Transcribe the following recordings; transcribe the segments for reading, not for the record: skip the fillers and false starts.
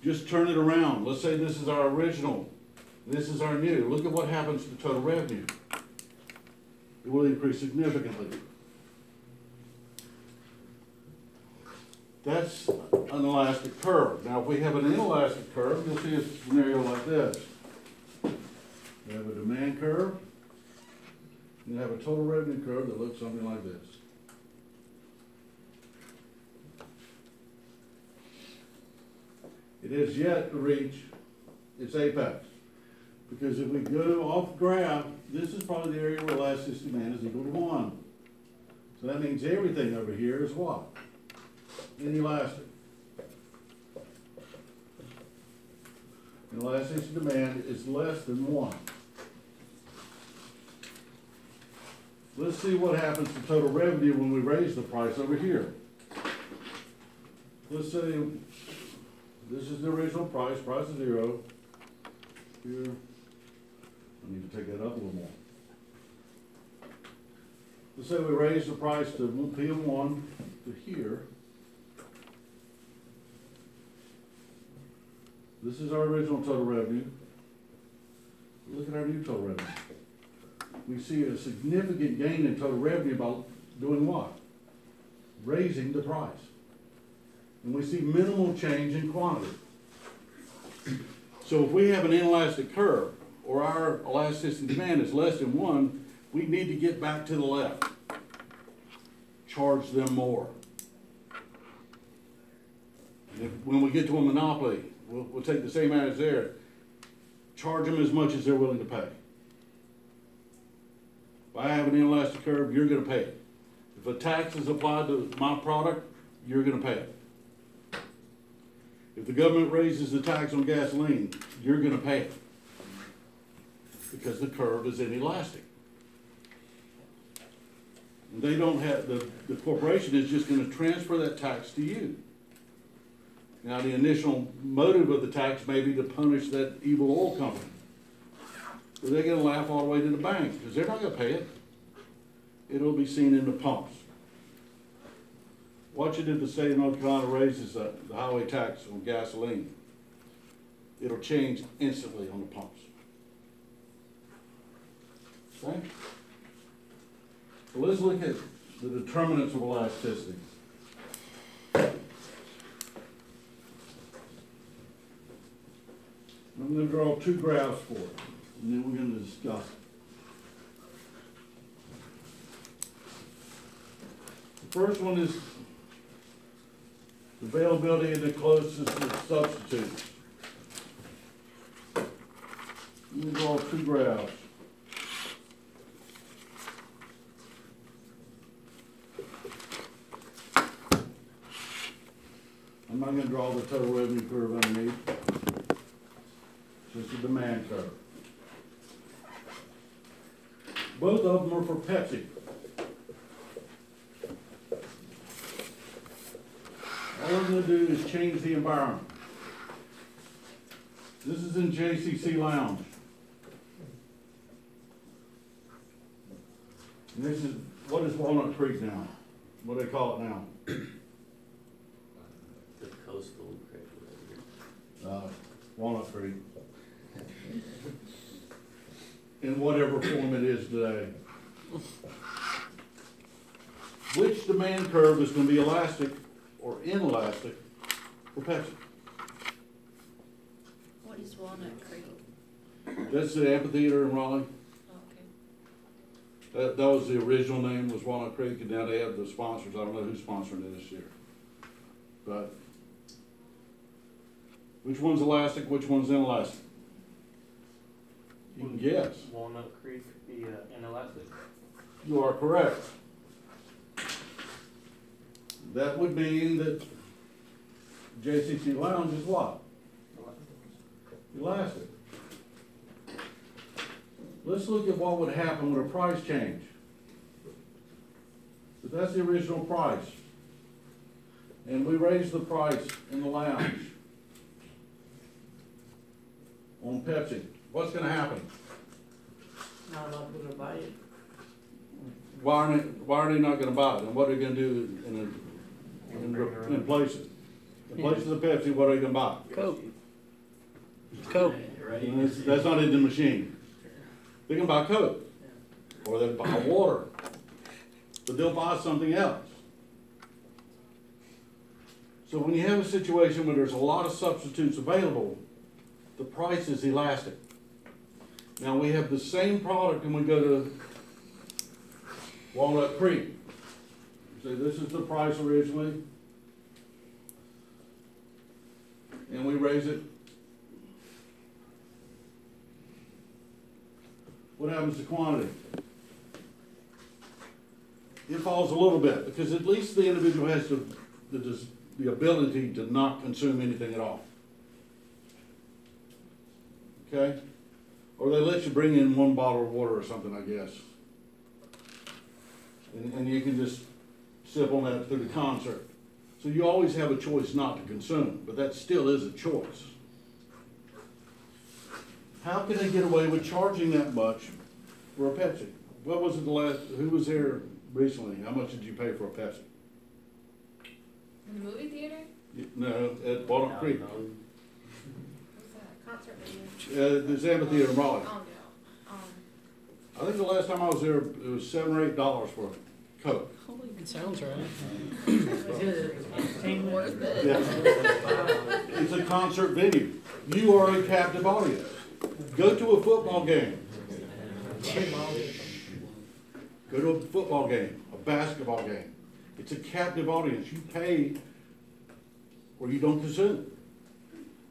Just turn it around. Let's say this is our original. This is our new. Look at what happens to total revenue. It will increase significantly. That's an elastic curve. Now, if we have an inelastic curve, you'll see a scenario like this. We have a demand curve, and you have a total revenue curve that looks something like this. It has yet to reach its apex. Because if we go off the graph, this is probably the area where elasticity demand is equal to 1. So that means everything over here is what? Inelastic. And elasticity demand is less than 1. Let's see what happens to total revenue when we raise the price over here. Let's say this is the original price, price is 0. Here, I need to take that up a little more. Let's say we raise the price to PM1 to here. This is our original total revenue. Look at our new total revenue. We see a significant gain in total revenue by doing what? Raising the price. And we see minimal change in quantity. So if we have an inelastic curve, or our elasticity demand is less than 1, we need to get back to the left. Charge them more. When we get to a monopoly, we'll take the same as there. Charge them as much as they're willing to pay. If I have an inelastic curve, you're going to pay it. If a tax is applied to my product, you're going to pay it. If the government raises the tax on gasoline, you're going to pay it. Because the curve is inelastic. And they don't have, the corporation is just going to transfer that tax to you. Now, the initial motive of the tax may be to punish that evil oil company. But they're going to laugh all the way to the bank because they're not going to pay it. It'll be seen in the pumps. Watch it if the state of North Carolina raises the highway tax on gasoline. It'll change instantly on the pumps. Okay? So let's look at the determinants of elasticity. I'm going to draw 2 graphs for it, and then we're going to discuss it. The first one is availability and the closest of substitutes. I'm going to draw 2 graphs. I'm not going to draw the total revenue curve underneath. Just the demand curve. Both of them are for Pepsi. All I'm going to do is change the environment. This is in JCC Lounge. And this is, what is Walnut Creek now? What do they call it now? The coastal creek. Walnut Creek. In whatever form it is today. Which demand curve is going to be elastic or inelastic for Pepsi? What is Walnut Creek? That's the amphitheater in Raleigh. Okay. That was the original name, was Walnut Creek, and now they have the sponsors. I don't know who's sponsoring it this year. But which one's elastic, which one's inelastic? You can guess. Walnut Creek be inelastic? You are correct. That would mean that JCC Lounge is what? Elastic. Let's look at what would happen with a price change. If that's the original price, and we raise the price in the lounge on Pepsi, what's going to happen? Not a lot of people to buy it. Why are they not going to buy it? And what are they going to do in place it? In place of the Pepsi, what are you gonna buy? Coke. Coke. And that's not in the machine. They can buy Coke, or they'll buy water, but they'll buy something else. So when you have a situation where there's a lot of substitutes available, the price is elastic. Now, we have the same product and we go to Walnut Creek. So this is the price originally. And we raise it. What happens to quantity? It falls a little bit, because at least the individual has the ability to not consume anything at all. Okay? Or they let you bring in one bottle of water or something, I guess. And you can just sip on that through the concert. So you always have a choice not to consume, but that still is a choice. How can they get away with charging that much for a Pepsi? What was it who was here recently? How much did you pay for a Pepsi? In the movie theater? No, at Walnut Creek. What's that? Concert video? The amphitheater in Raleigh. Oh, no. I think the last time I was there, it was $7 or $8 for a Coke. Holy, it sounds right. Worth it. Yeah. It's a concert venue. You are a captive audience. Go to a football game. Go to a football game, a basketball game. It's a captive audience. You pay or you don't consume.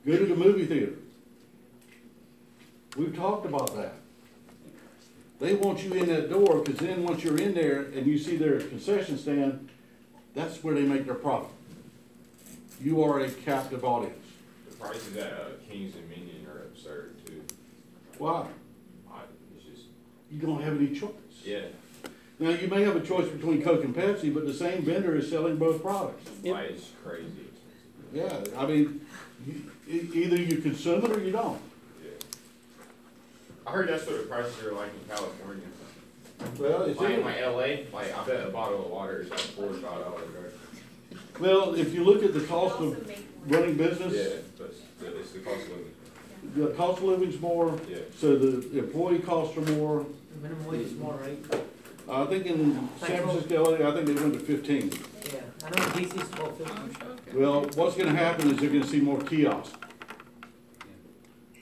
Go to the movie theater. We've talked about that. They want you in that door, because then once you're in there and you see their concession stand, that's where they make their profit. You are a captive audience. The prices at Kings and Minion are absurd too. Why? It's just, You don't have any choice. yeah, Now, you may have a choice between Coke and Pepsi, but the same vendor is selling both products. Yep. like, it's crazy expensive. Yeah, I mean, either you consume it or you don't. Yeah. I heard that's what the prices are like in California. Well, it's Like in like LA, like I bet a bottle of water is like $4 or $5, right? well, if you look at the cost Also of make more. running Yeah, business, but it's the cost of living. the cost of living's more, Yeah. so the employee costs are more. Minimum wage is more, right? I think in San Francisco, I think they went to 15. Yeah, I know DC is 12.50. Well, what's gonna happen is they're gonna see more kiosks.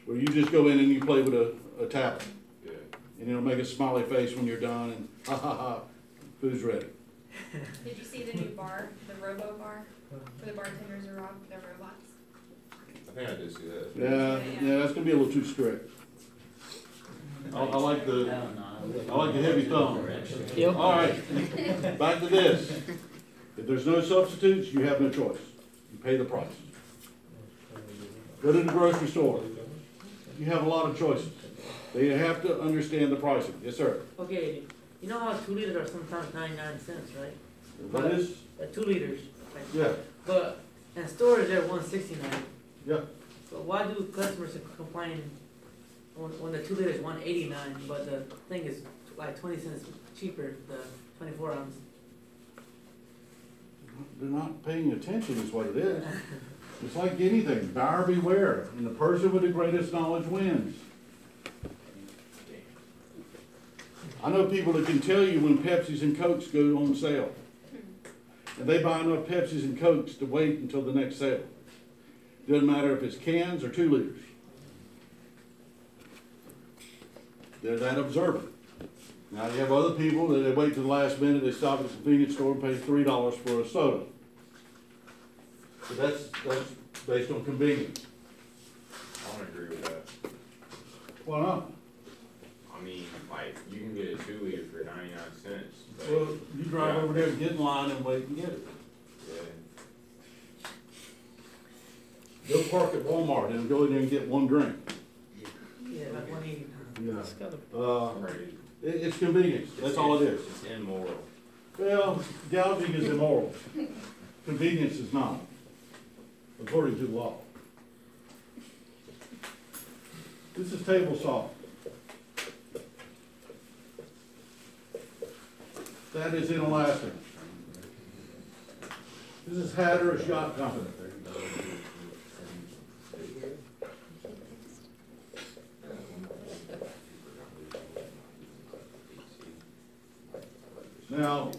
Where you just go in and you play with a tablet, Yeah. and it'll make a smiley face when you're done, and ha ha ha, food's ready. Did you see the new bar, the Robo Bar, where the bartenders are they're robots? I think I did see that. Yeah, that's gonna be a little too strict. I like the heavy thumb. Yep. All right, back to this. If there's no substitutes, you have no choice. You pay the price. Go to the grocery store. You have a lot of choices. They have to understand the pricing. Yes, sir. Okay, you know how 2 liters are sometimes 99 cents, right? What is? 2 liters. Like, Yeah, but in stores they're 169. yeah. So why do customers complain when the 2 liters is 189, but the thing is like 20 cents cheaper, the 24 ounce? They're not paying attention is what it is. It's like anything, buyer beware, and the person with the greatest knowledge wins. I know people that can tell you when Pepsis and Cokes go on sale. And they buy enough Pepsis and Cokes to wait until the next sale. Doesn't matter if it's cans or 2 liters. They're that observant. Now you have other people that they wait till the last minute, they stop at the convenience store and pay $3 for a soda. So that's based on convenience. I don't agree with that. Why not? I mean, like, you can get a 2 liter for 99 cents. But Well, you drive over there and get in line and wait and get it. yeah. Go park at Walmart and go in there and get one drink. Yeah, like 189. Yeah. It's gotta- Crazy. It's convenience, that's all it is. It's immoral. Well, gouging is immoral. Convenience is not, according to law. This is table saw. That is inelastic. This is Hatteras Yacht Company. Now,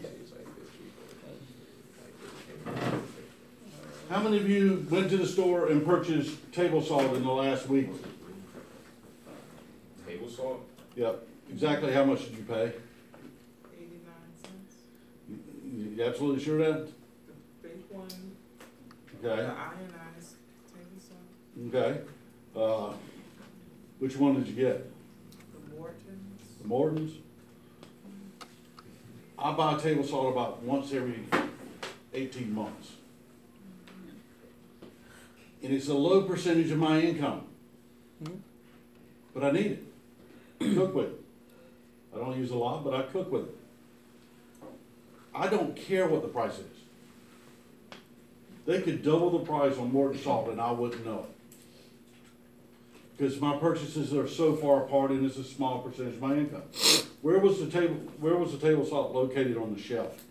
how many of you went to the store and purchased table salt in the last week? Table salt? Yep. Exactly how much did you pay? 89 cents. You absolutely sure of that? The big one, Okay. the ionized table salt, Okay. Which one did you get? the Morton's. The Morton's? I buy table salt about once every 18 months. And it's a low percentage of my income. But I need it. I cook with it. I don't use a lot, but I cook with it. I don't care what the price is. They could double the price on Morton salt and I wouldn't know it. Because my purchases are so far apart and it's a small percentage of my income. Where was the table salt located on the shelf?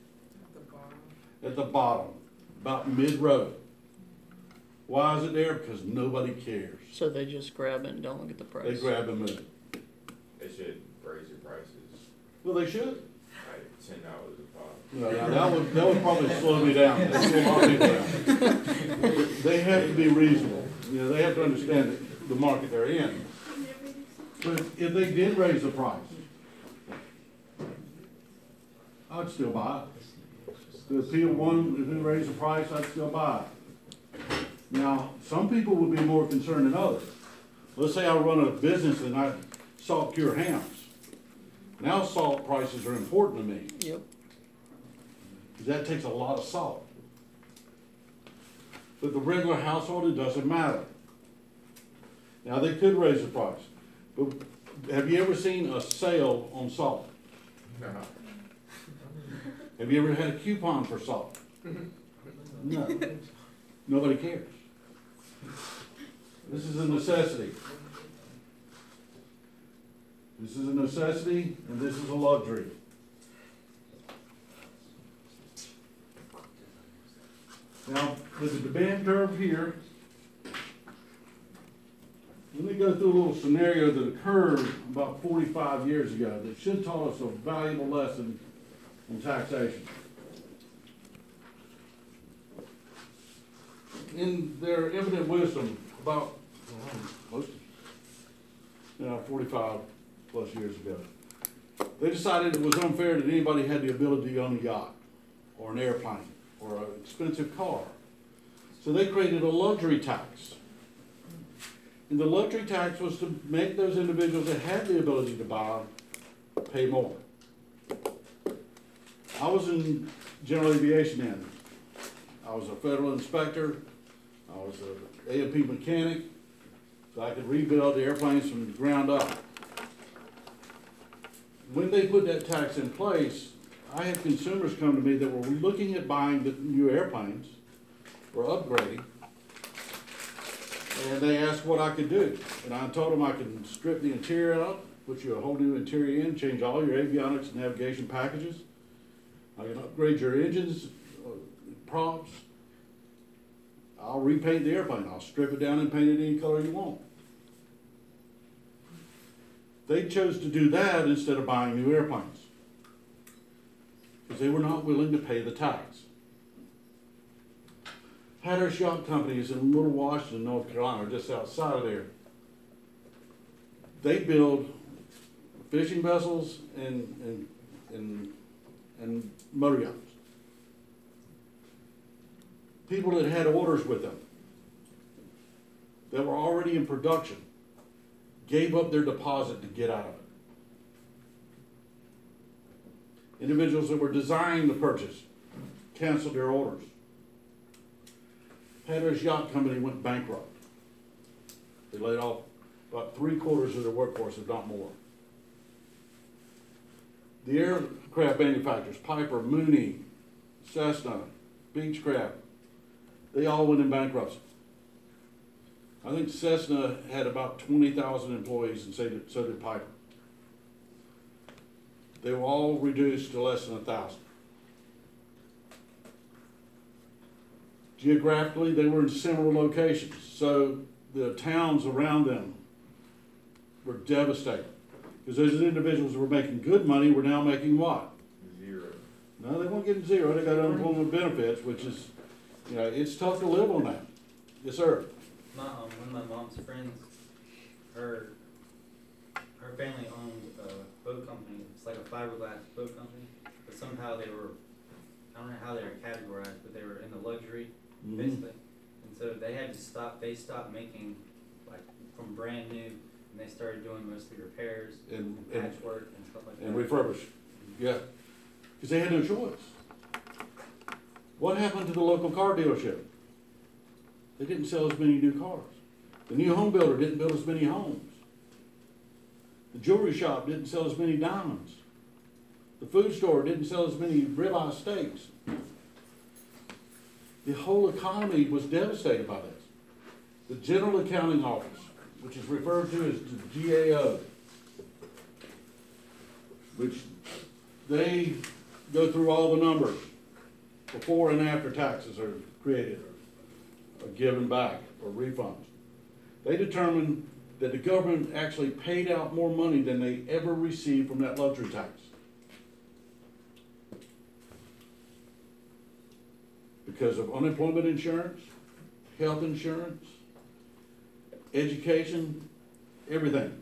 At the bottom. At the bottom, about mid-road. Why is it there? Because nobody cares. So they just grab it and don't look at the price. They grab and move. They should raise your prices Well, they should. like $10 a pop. No, that would probably slow me down. That'd slow a lot of people down. They have to be reasonable. You know, they have to understand the market they're in. But if they did raise the price, I'd still buy it. If they raised the price, I'd still buy it. Now, some people would be more concerned than others. Let's say I run a business and I salt cure hams. Now salt prices are important to me. Yep. Because that takes a lot of salt. But the regular household, it doesn't matter. Now, they could raise the price. But have you ever seen a sale on salt? No. Have you ever had a coupon for salt? No. Nobody cares. This is a necessity. This is a necessity, and this is a luxury. Now, with the demand curve here, let me go through a little scenario that occurred about 45 years ago that should taught us a valuable lesson in taxation. In their infinite wisdom, about 45 plus years ago, they decided it was unfair that anybody had the ability to own a yacht or an airplane or an expensive car. So they created a luxury tax. And the luxury tax was to make those individuals that had the ability to buy pay more. I was in general aviation then. I was a federal inspector. I was an A&P mechanic, so I could rebuild the airplanes from the ground up. When they put that tax in place, I had consumers come to me that were looking at buying the new airplanes or upgrading, and they asked what I could do. And I told them I could strip the interior out, put you a whole new interior in, change all your avionics and navigation packages. I can upgrade your engines, props. I'll repaint the airplane. I'll strip it down and paint it any color you want. They chose to do that instead of buying new airplanes because they were not willing to pay the tax. Hatteras Yacht Company is in Little Washington, North Carolina, just outside of there. They build fishing vessels and motor yachts. People that had orders with them that were already in production gave up their deposit to get out of it. Individuals that were designing the purchase canceled their orders. Hatteras Yacht Company went bankrupt. They laid off about 3/4 of their workforce, if not more. The aircraft manufacturers, Piper, Mooney, Cessna, Beechcraft, they all went in bankruptcy. I think Cessna had about 20,000 employees, and so did Piper. They were all reduced to less than 1,000. Geographically, they were in similar locations, so the towns around them were devastated. Because those individuals who were making good money were now making what? Zero. No, they won't get zero, they got unemployment benefits, which is, you know, it's tough to live on that. Yes, sir. One of my mom's friends, her family owned a boat company. It's like a fiberglass boat company, but somehow they were, I don't know how they were categorized, but they were in the luxury, basically. And so they had to stop, they stopped making, like, from brand new, and they started doing mostly repairs and patchwork and stuff like that. And refurbish, yeah, because they had no choice. What happened to the local car dealership? They didn't sell as many new cars. The new home builder didn't build as many homes. The jewelry shop didn't sell as many diamonds. The food store didn't sell as many ribeye steaks. The whole economy was devastated by this. The General Accounting Office, which is referred to as the GAO, which they go through all the numbers before and after taxes are created, or given back, or refunds. They determined that the government actually paid out more money than they ever received from that luxury tax. Because of unemployment insurance, health insurance, education, everything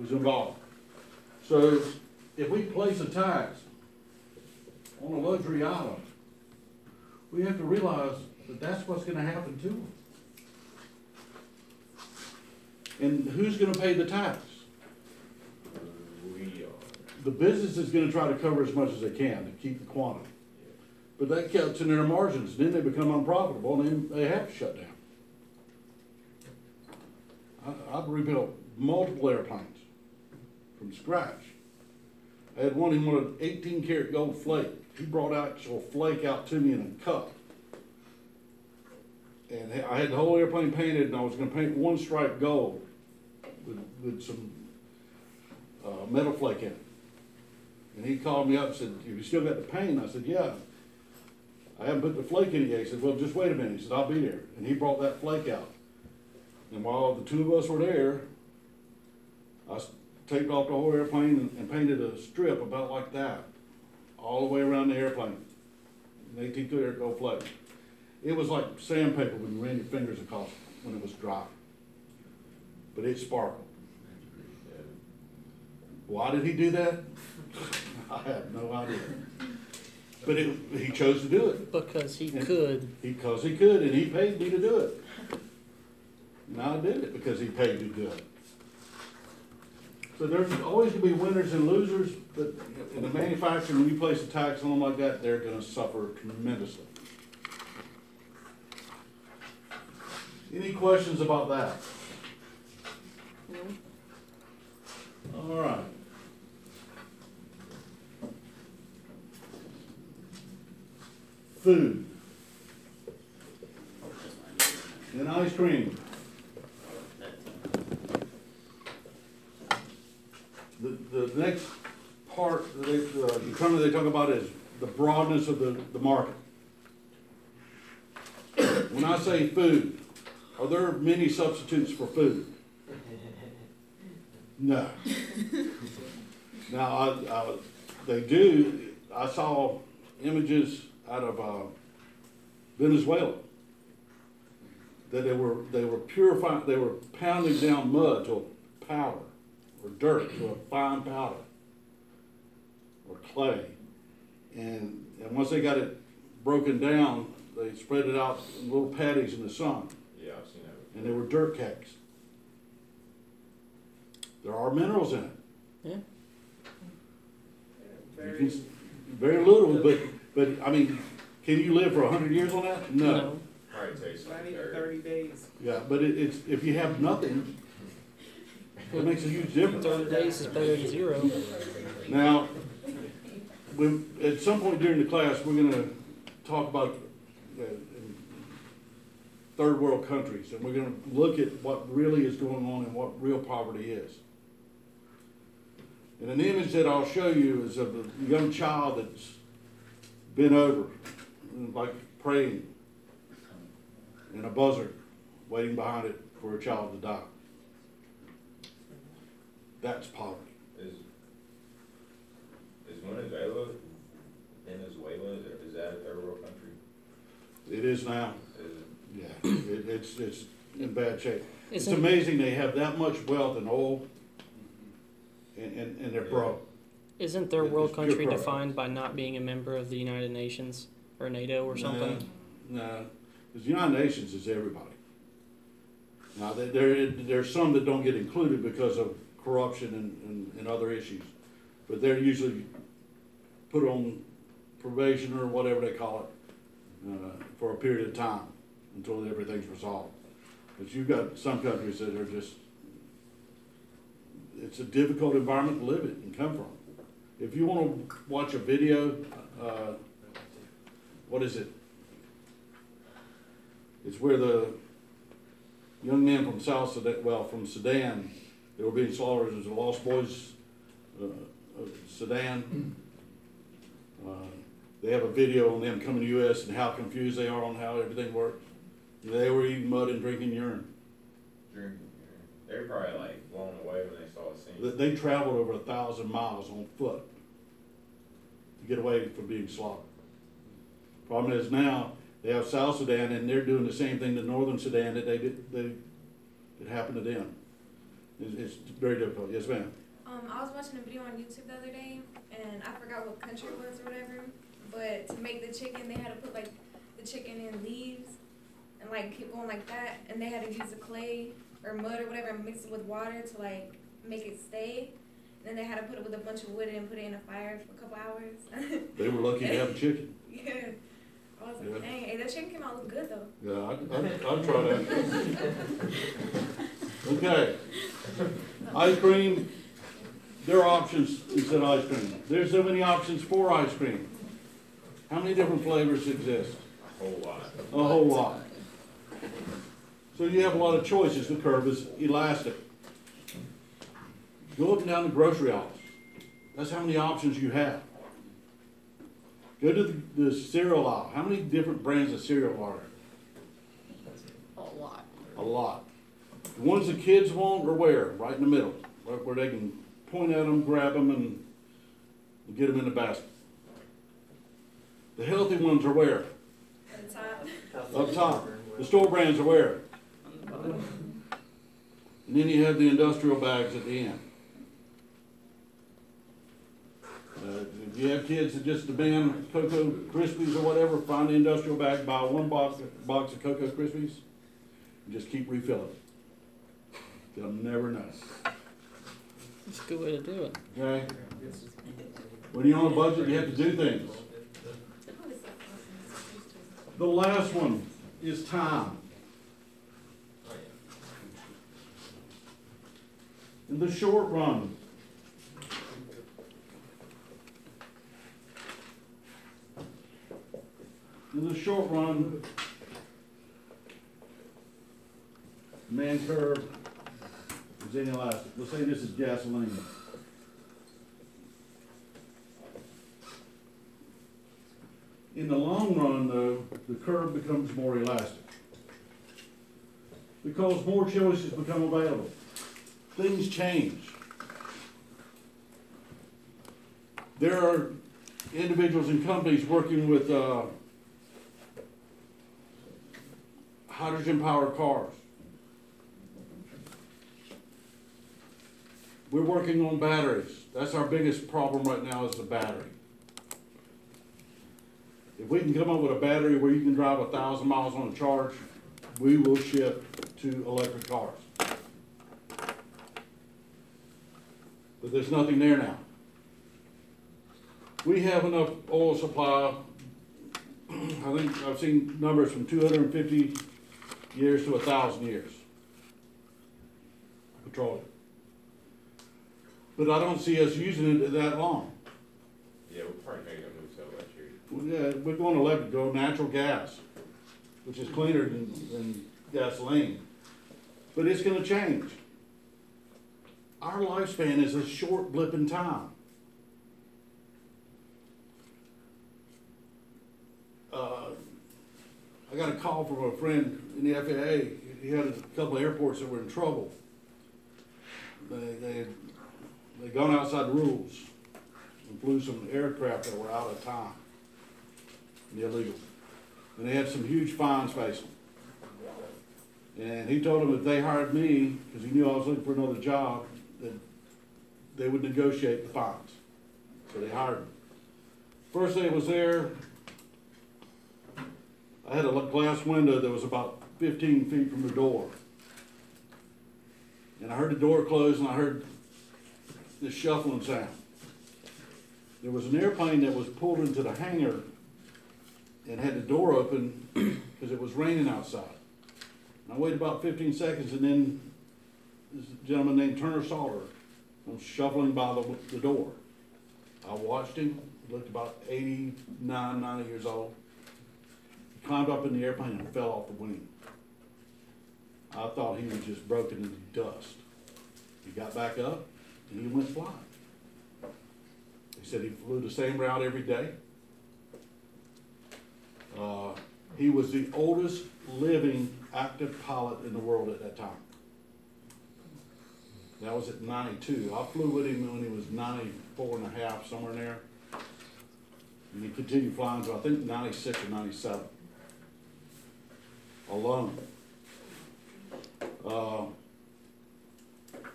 was involved. So if we place a tax on a luxury item, we have to realize that that's what's going to happen to them. And who's going to pay the tax? We are. The business is going to try to cover as much as they can to keep the quantity. But that cuts in their margins, then they become unprofitable, and then they have to shut down. I've rebuilt multiple airplanes from scratch. I had one in one of 18 karat gold flake. He brought actual flake out to me in a cup. And I had the whole airplane painted, and I was going to paint one stripe gold with some metal flake in it. And he called me up and said, "Have you still got the paint?" I said, "Yeah." "I haven't put the flake in it yet." He said, "Well, just wait a minute." He said, "I'll be there." And he brought that flake out. And while the two of us were there, I taped off the whole airplane and painted a strip about like that, all the way around the airplane, an 18 karat gold flake. It was like sandpaper when you ran your fingers across it when it was dry. But it sparkled. Why did he do that? I have no idea. But he chose to do it. Because he could. Because he could, and he paid me to do it. And I did it because he paid me to do it. So there's always going to be winners and losers, but in the manufacturing, when you place a tax on them like that, they're going to suffer tremendously. Any questions about that? All right. Food and ice cream. The next part that the term they talk about is the broadness of the market. When I say food, are there many substitutes for food? No. Now, they do. I saw images out of Venezuela that they were purifying, they were pounding down mud to a powder, or dirt to a fine powder, or clay, and once they got it broken down, they spread it out in little patties in the sun. Yeah, I've seen that. And they were dirt cakes. There are minerals in it. Yeah. Very little, but I mean, can you live for 100 years on that? No. Probably tastes Not like even dirt. 30 days. Yeah, but it's if you have nothing, it makes a huge difference. 30 days is better than 0. Now, at some point during the class, we're going to talk about third world countries, and we're going to look at what really is going on and what real poverty is. And an image that I'll show you is of a young child that's bent over, like praying, and a buzzard waiting behind it for a child to die. That's poverty. Is Venezuela It is now. Yeah, it's in bad shape. It's Isn't, amazing they have that much wealth in oil, and they're broke. isn't their It's world pure country profit. defined by not being a member of the United Nations or NATO or something? No, because the United Nations is everybody. Now, there's some that don't get included because of corruption and other issues, but they're usually put on probation or whatever they call it for a period of time until everything's resolved. But you've got some countries that are just, it's a difficult environment to live in and come from. If you want to watch a video, what is it? It's where the young men from South Sudan, from Sudan, they were being slaughtered as the Lost Boys of Sudan. They have a video on them coming to the U.S. and how confused they are on how everything works. They were eating mud and drinking urine. They were probably like blown away when they saw the scene. They traveled over 1,000 miles on foot to get away from being slaughtered. Problem is now they have South Sudan and they're doing the same thing to Northern Sudan that that happened to them. It's very difficult. Yes, ma'am. I was watching a video on YouTube the other day, and I forgot what country it was or whatever, but to make the chicken, they had to put like the chicken in leaves and like keep going like that, and they had to use the clay or mud or whatever and mix it with water to like make it stay. Then they had to put it with a bunch of wood and put it in a fire for a couple hours. They were lucky to have a chicken. Yeah. I was like, Yeah. dang, hey, that chicken came out look good though. Yeah, I'd try that. Okay. Ice cream, there are options instead of ice cream. There's so many options for ice cream. How many different flavors exist? A whole lot. A whole lot. So you have a lot of choices. The curve is elastic. Go up and down the grocery aisles. That's how many options you have. Go to the cereal aisle. How many different brands of cereal are there? A lot. A lot. The ones the kids want are where? Right in the middle, right where they can point at them, grab them, and get them in the basket. The healthy ones are where? At the top. Up top. The store brands are where? And then you have the industrial bags at the end. If you have kids that just demand Cocoa Krispies or whatever, find the industrial bag, buy one box of Cocoa Krispies, and just keep refilling. They'll never know. That's a good way to do it. Okay? When you're on a budget, you have to do things. The last one is time. In the short run, man curve is inelastic. Let's say this is gasoline. In the long run, though, the curve becomes more elastic because more choices become available. Things change. There are individuals and companies working with hydrogen-powered cars. We're working on batteries. That's our biggest problem right now is the battery. If we can come up with a battery where you can drive 1,000 miles on a charge, we will shift to electric cars. But there's nothing there now. We have enough oil supply. I think I've seen numbers from 250 years to 1,000 years. Petroleum. But I don't see us using it that long. Yeah, we'll probably make a move to electric. Yeah, we're going electric, go natural gas, which is cleaner than gasoline. But it's going to change. Our lifespan is a short blip in time. I got a call from a friend in the FAA. He had a couple of airports that were in trouble. They'd gone outside the rules and flew some aircraft that were out of time and illegal. and they had some huge fines facing them. And he told them if they hired me, because he knew I was looking for another job, that they would negotiate the fines. So they hired me. First day I was there, I had a glass window that was about 15 feet from the door. And I heard the door close and I heard this shuffling sound. There was an airplane that was pulled into the hangar and had the door open because it was raining outside. And I waited about 15 seconds, and then this gentleman named Turner Salter was shuffling by the door. I watched him. He looked about 89, 90 years old. He climbed up in the airplane and fell off the wing. I thought he was just broken into dust. He got back up and he went flying. He said he flew the same route every day. He was the oldest living active pilot in the world at that time. That was at 92. I flew with him when he was 94 and a half, somewhere in there. And he continued flying until I think 96 or 97. Alone.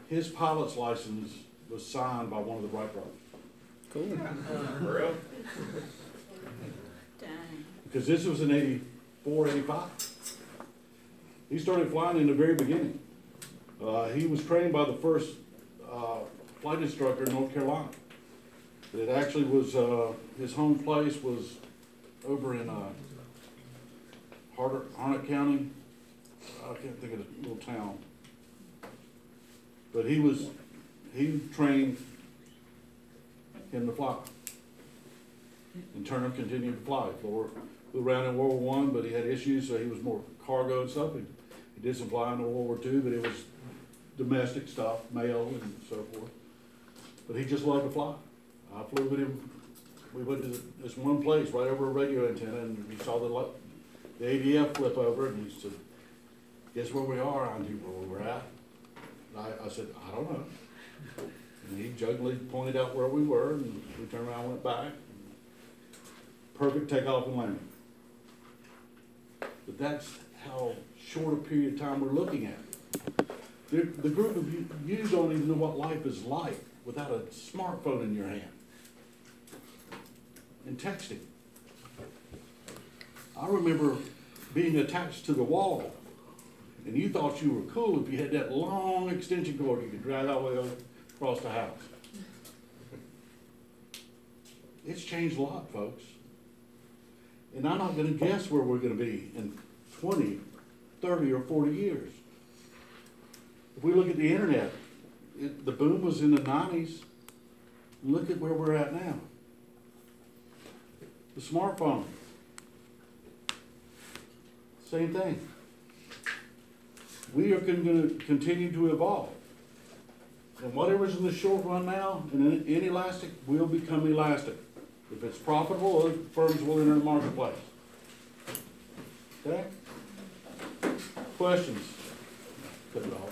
His pilot's license was signed by one of the Wright brothers. Cool. For real? Dang. Because this was in 84, 85. He started flying in the very beginning. He was trained by the first flight instructor in North Carolina. It actually was, his home place was over in Harnett County. I can't think of the little town. But he trained him to fly. And Turner continued to fly. Flew around in World War I, but he had issues, so he was more cargo and stuff. He did some flying in World War II, but it was domestic stuff, mail and so forth. But he just loved to fly. I flew with him. We went to this one place right over a radio antenna, and he saw the ADF flip over, and he said, "Guess where we are?" I knew where we were at. I said, "I don't know." And he jokingly pointed out where we were, and we turned around and went back. Perfect takeoff and landing. But that's how short a period of time we're looking at. The group of you don't even know what life is like without a smartphone in your hand and texting. I remember being attached to the wall, and you thought you were cool if you had that long extension cord you could drag all the way across the house. It's changed a lot, folks. And I'm not going to guess where we're going to be in 20, 30, or 40 years. If we look at the internet, the boom was in the 90s. Look at where we're at now. The smartphone. Same thing. We are going to continue to evolve. And whatever's in the short run now, and inelastic, will become elastic. If it's profitable, other firms will enter the marketplace. Okay? Questions? Cut it off.